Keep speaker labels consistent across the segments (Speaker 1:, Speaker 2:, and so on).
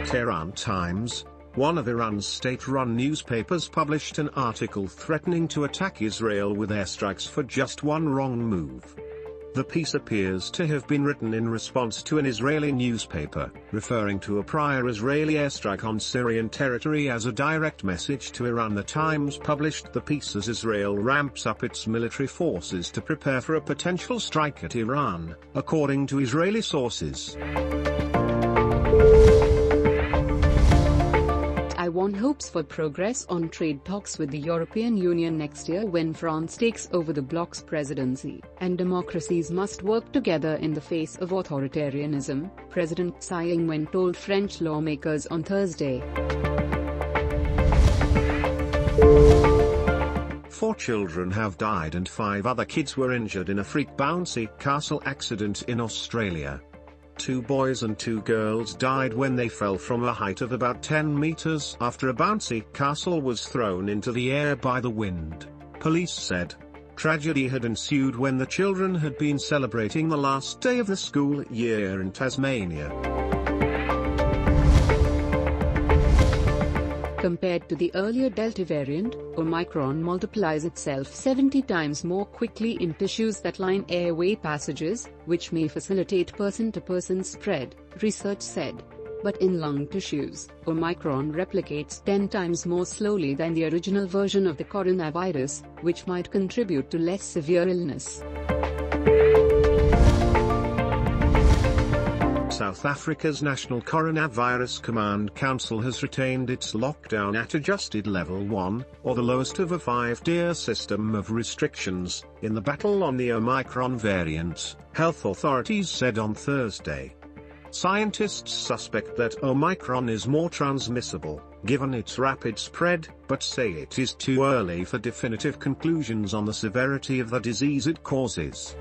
Speaker 1: Tehran Times, one of Iran's state-run newspapers, published an article threatening to attack Israel with airstrikes for just one wrong move. The piece appears to have been written in response to an Israeli newspaper, referring to a prior Israeli airstrike on Syrian territory as a direct message to Iran. The Times published the piece as Israel ramps up its military forces to prepare for a potential strike at Iran, according to Israeli sources.
Speaker 2: Taiwan hopes for progress on trade talks with the European Union next year when France takes over the bloc's presidency, and democracies must work together in the face of authoritarianism, President Tsai Ing-wen told French lawmakers on Thursday.
Speaker 1: 4 children have died and 5 other kids were injured in a freak bouncy castle accident in Australia. 2 boys and 2 girls died when they fell from a height of about 10 meters after a bouncy castle was thrown into the air by the wind, police said. Tragedy had ensued when the children had been celebrating the last day of the school year in Tasmania.
Speaker 2: Compared to the earlier Delta variant, Omicron multiplies itself 70 times more quickly in tissues that line airway passages, which may facilitate person-to-person spread, research said. But in lung tissues, Omicron replicates 10 times more slowly than the original version of the coronavirus, which might contribute to less severe illness.
Speaker 1: South Africa's National Coronavirus Command Council has retained its lockdown at adjusted level 1, or the lowest of a 5-tier system of restrictions, in the battle on the Omicron variant, health authorities said on Thursday. Scientists suspect that Omicron is more transmissible, given its rapid spread, but say it is too early for definitive conclusions on the severity of the disease it causes.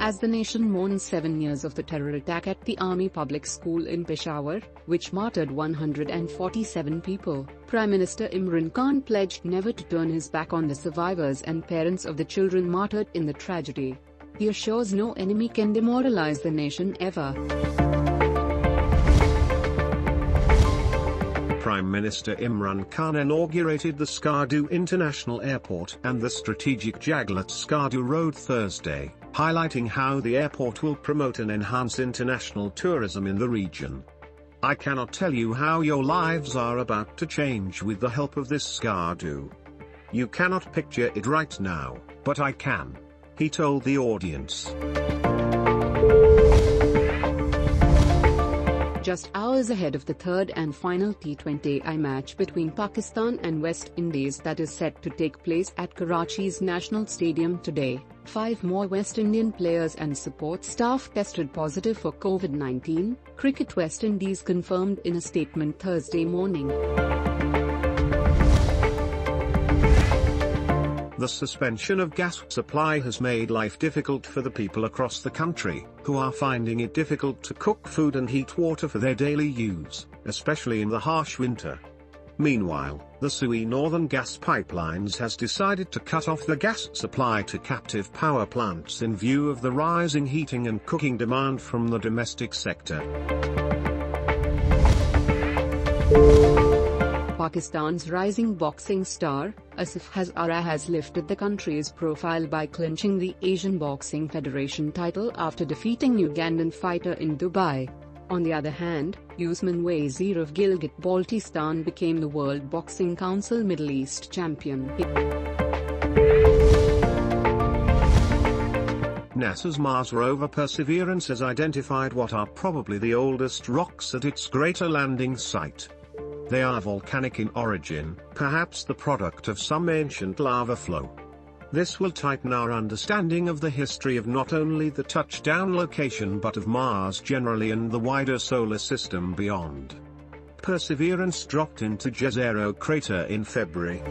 Speaker 2: As the nation mourns 7 years of the terror attack at the Army Public School in Peshawar, which martyred 147 people, Prime Minister Imran Khan pledged never to turn his back on the survivors and parents of the children martyred in the tragedy. He assures no enemy can demoralize the nation ever.
Speaker 1: Prime Minister Imran Khan inaugurated the SKARDU International Airport and the strategic Jaglat-SKARDU Road Thursday, highlighting how the airport will promote and enhance international tourism in the region. "I cannot tell you how your lives are about to change with the help of this SKARDU. You cannot picture it right now, but I can," he told the audience.
Speaker 2: Just hours ahead of the third and final T20I match between Pakistan and West Indies that is set to take place at Karachi's National Stadium today, 5 more West Indian players and support staff tested positive for COVID-19, Cricket West Indies confirmed in a statement Thursday morning.
Speaker 1: The suspension of gas supply has made life difficult for the people across the country, who are finding it difficult to cook food and heat water for their daily use, especially in the harsh winter. Meanwhile, the SUI Northern Gas Pipelines has decided to cut off the gas supply to captive power plants in view of the rising heating and cooking demand from the domestic sector.
Speaker 2: Pakistan's rising boxing star, ASIF has lifted the country's profile by clinching the Asian Boxing Federation title after defeating Ugandan fighter in Dubai. On the other hand, USMAN Wazir of Gilgit-Baltistan became the World Boxing Council Middle East champion.
Speaker 1: NASA's Mars rover Perseverance has identified what are probably the oldest rocks at its crater landing site. They are volcanic in origin, perhaps the product of some ancient lava flow. This will tighten our understanding of the history of not only the touchdown location but of Mars generally and the wider solar system beyond. Perseverance dropped into Jezero crater in February.